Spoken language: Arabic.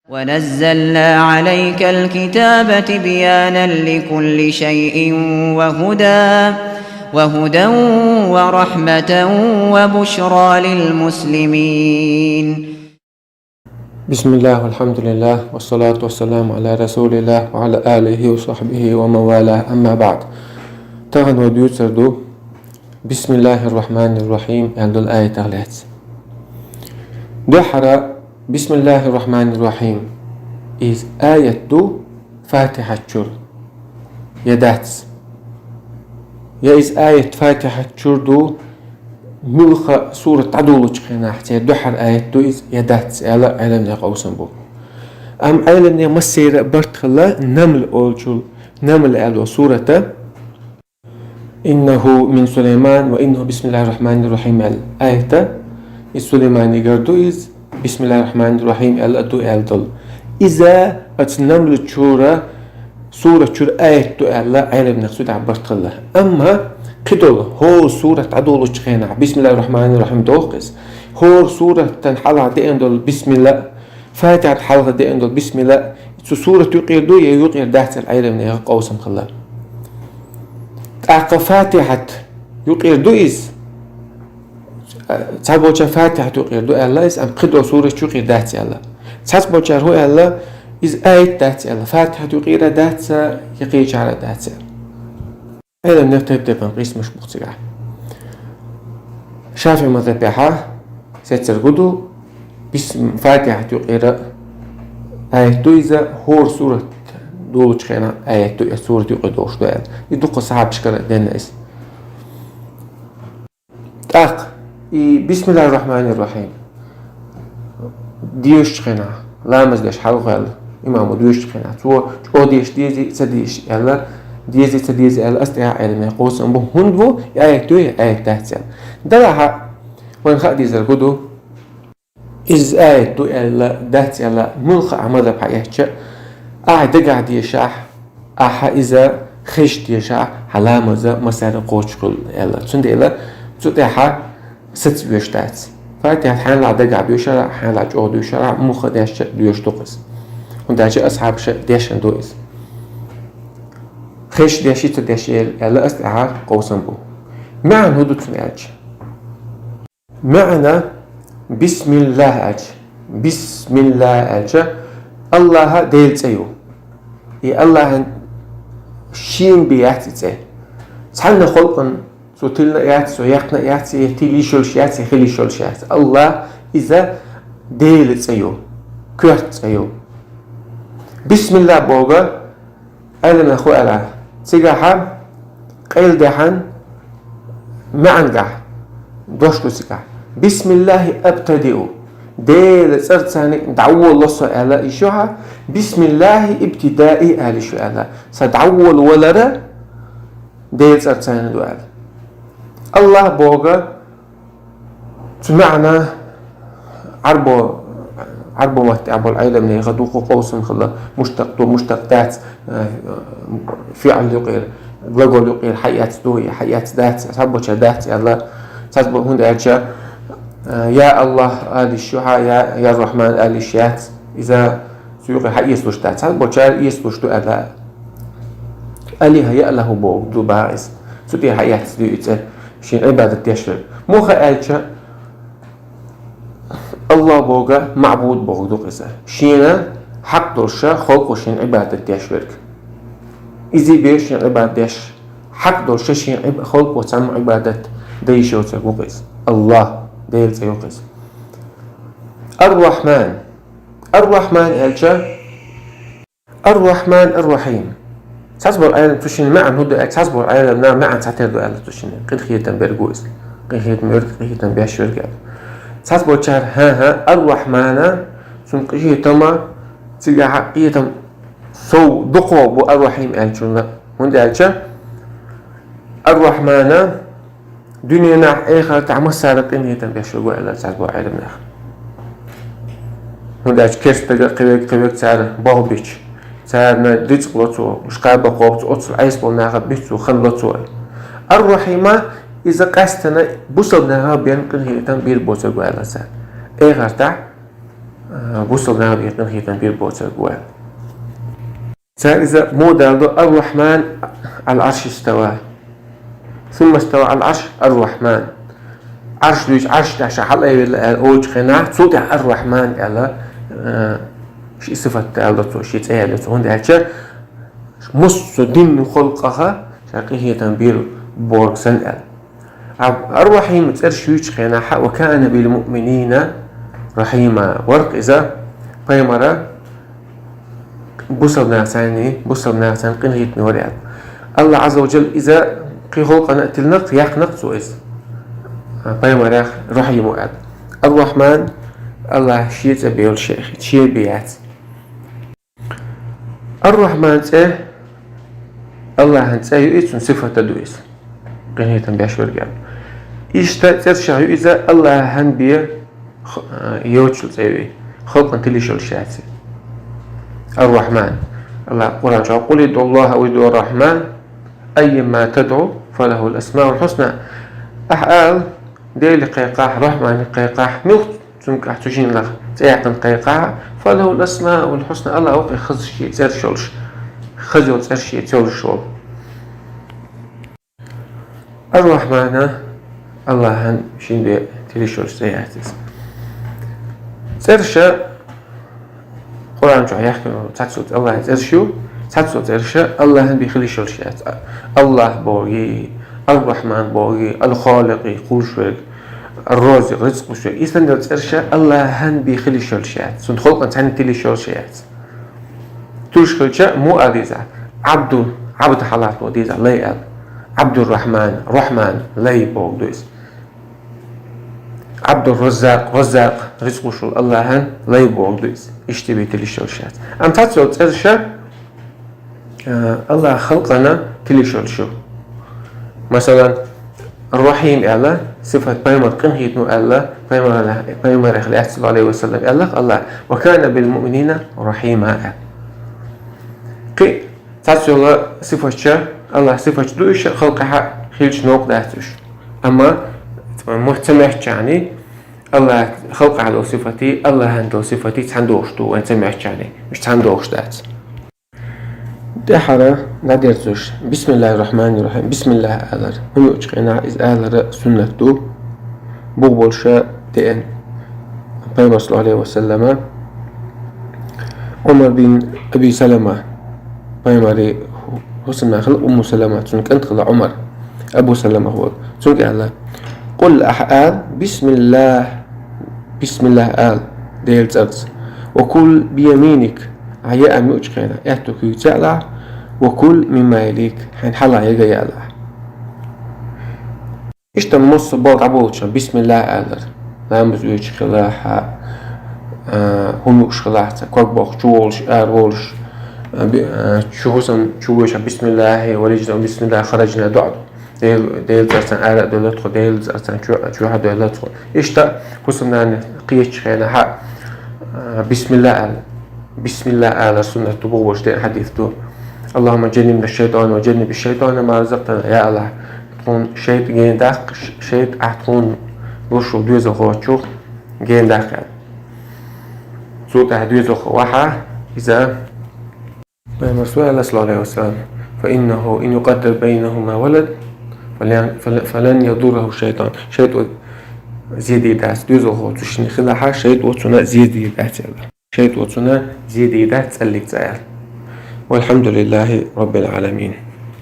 ونزلنا عليك الكتاب تبيانا لكل شيء وهدى ورحمة وبشرى للمسلمين. بسم الله والحمد لله والصلاة والسلام على رسول الله وعلى آله وصحبه ومن والاه. أما بعد تغن وديوتردو بسم الله الرحمن الرحيم عند الآية تغليت دحرة بسم الله الرحمن الرحيم إذ آية دو فاتحة شر يدات يا إذ آية فاتحة شر دو ملخ سورة عدولو چخينا حتى دحر آية دو إذ يدات علم يقوسن بو أم علم مسيرة برتخلا نمل أولجل نمل ألو سورة إنه من سليمان وإنه بسم الله الرحمن الرحيم الآية السليماني قردو إذ بسم الله الرحمن الرحيم الأدو ألدل إذا أتنمل تشورة سورة تشور آية دو ألا علم نقصد عبرت الله أما قدول هو سورة عدولو چخينا بسم الله الرحمن الرحيم دوقس هو سورة تنحلها دين دول بسم الله فاتحة حلها دين دول بسم الله سورة يقير دو يقير دهت العلم نيغا قوسم خلا أعقى فاتحة يقير دو إذ تسبوچا فاتحة يقير دو ألا إذ أم قدول سورة يقير دهت ألا تسبوچا هو ألا إذ آية دهت ألا فاتحة يقير دهت يقير على دهت علم نفتب دبن قيس مش مختلع شافي مذبحة سترقدو بسم فاتحة يقير آية دو إذا هور سورة دولو چخينا آية دو سورة يقيدوش دو يدوق صحاب شكرا دينا اسم بسم الله الرحمن الرحيم ديوش چخينا لامز ديش حلقة إمامو ديوش چخينا او ديش ديزي سديش يلا ديزي تديزي الأستعاء علمي قوسم بو هندبو آية دو آية تحتيال دلها وين خاق ديزي القدو إز آية دو تحتيال ملخ عمد بحياتش دقع ديشاح إذا خش ديشاح حلامة مسار قوش قل يلا تسند إلا تسوديحا ست بيوشتات فاتحة حان لا دقع بيوشارع حان لا جو ديوشارع مخ ديش ديوش دوقس ونداجي أصحاب ديشن دوئس خش ديشي تديشي يلا استعار قوسن بو معنى هدو تنعج معنى بسم الله أج بسم الله أج الله ديل تيو الله شين بياتي تي تحلنا خلقا سو تلنا ياتي سو يقنا ياتي يهتيلي شلش ياتي خلي شلش ياتي الله إذا ديل تيو كرت تيو بسم الله بوغا ألنا خو ألا سيجاحا قيل دحن معنجح دوشتو سيجاح بسم الله ابتدئ ديل سرتاني دعو الله سؤالا إيشوها بسم الله ابتدائي أهل شؤالا سدعو الولد ديل سرتاني دوال الله بوغا تمعنا عربو مهتعبو العلم نيغدوكو قوسن خلا مشتق دات فعل يقير لغول يقير حيات دوي حيات دات سبوچا دات يلا تسبو هند أجا يا الله آل الشوحة يا الرحمن آل الشيات إذا سيوقي حيس لوش دات سبوچا يسلوش دو ألا أليها يا الله بو دو باعث سوتي حيات دو إتل شين عبادة يشرب موخا أجا الله بوغا معبود بوغدو قصة شينا حق درشا خلق وشين عبادة ديش ورك إذي بيش شين عبادة ديش حق درشا شين خلق وتم عبادة ديش وتسيقو قصة الله ديل تسيقو قصة الرحمن ألجا الرحمن الرحيم تصبر آيانا تشين معن هدو تصبر آيانا معن تعتردو آيانا تشين قد خيطان برقوز قد خيطان مرد قد خيطان بيش ورك تسبو چار ها الرحمن سن قشيه تما تيجا حقية سو دقو بو الرحيم ألجونا هند ألجا الرحمن دنيا نح آخر تعمل سارقين هيتم بيشرقوا إلا تسبو علم نخ هند ألجا كيس تجا قبيك تار باغبيش تار ندريج قلتو مش قابا قوبت أتصل عيس بولناغا بيتو خلطو الرحيم إذا قاستنا بوصل نها بينقل هيتم بير بوصل قوالسا إيه غرتع وصل نار يقن هي تنبير بوتر قوال إذا مو دالدو الرحمن على العرش استوى ثم استوى على العرش الرحمن عرش دوش عرش داش حلقة الأوج خناع صوت الرحمن على شيء صفة دالدو شيء تأهل هون دالشة مص دين خلقها شاقي هي تنبير بورسن الرحيم ترشيش خناع وكان بالمؤمنين رحيما ورق إذا بيمرة بوصل ناسان قنهيت نوريات الله عز وجل إذا قي خلقنا تلنق يخنق سوئز بيمرة رحيم وعد الرحمن الله شيء تبيل شيء بيات الرحمن الله هنسا يؤيس صفة تدويس قنهيت بيشور قال إيش ترشح إذا الله هنبيه يوتشل تسوي خلقا تليشل شاتي الرحمن الله قرآن شو قل ادعوا الله أو ادعوا الرحمن أيما تدعو فله الأسماء الحسنى أحال ديل قيقاح رحمن قيقاح ميخ تمك أحتجين لك تيعتن قيقاح فله الأسماء الحسنى الله وقي خز شيء ترشلش خزو ترشي ترشل الرحمن الله هن شين بي تليشل سياتيس ترشى قرآن شو يحكي تحسوت الله ترشو تحسوت ترشى الله هن بيخلي شلشات الله بوري الرحمن بوري الخالق كل شيء الرازق رزق شيء إذا ترشى الله هن بيخلي شلشات سن خلق أنت هن تلي شلشات تشكل مو أريزة عبد حالات وديزة لا عبد الرحمن لا بوردوس عبد الرزاق رزق شو الله هن لا يبوردوس اشتبه تليشولشات أم تاتسو ترشا الله خلقنا تليشولشو مثلا الرحيم الله صفة بيمر قنهيت نو الله بيمر أخلاق صلى الله عليه وسلم الله وكان بالمؤمنين رحيما قي تاتسو الله صفة الله صفة دوش خلقها خيلش نوق داتوش أما محتمح يعني الله خلق على صفتي الله عنده صفتي تندوشتو وانت سمعت يعني مش تندوشتات ده حرا نادرتوش بسم الله الرحمن الرحيم بسم الله ألر هم يوجقنا إذ ألر سنتو بوبولشا تين بيمر صلى الله عليه وسلم عمر بن أبي سلمة بيمري حسن خلق أم سلمة سنك أنت خلق عمر أبو سلمة هو سنك الله قل أحال بسم الله آل ديل زرز وكل بيمينك عياء مؤجقنا يأتوك يتعلع وكل مما يليك حين حلا يجي يعلع إشتا مصر بعض عبوتشا بسم الله آل لا مزويج خلاحة هم خلاحة كوكبوخ جولش آرولش شوهسن شوهش بسم الله ولجنا بسم الله خرجنا دعو ديل زرتن آلة دولتخو ديل زرتن شوها دولتخو إشتا كسمنا قيش خينا حق بسم الله آلة سنة تبوش دين حديثتو اللهم جنبنا الشيطان وجنب الشيطان ما رزقتنا يا الله تكون شيط جين داق شيط أحتكون روشو دوزو خواتشو جين داق سوطة دوزو خواحة إذا رسول الله صلى الله عليه وسلم فإنه إن يقدر بينهما ولد فلن يضره الشيطان شيط زيادة داس دوزو خواتشو خلاحة شيط وطنا زيادة داس شيط وطنا زيادة داس اللي تسأل والحمد لله رب العالمين.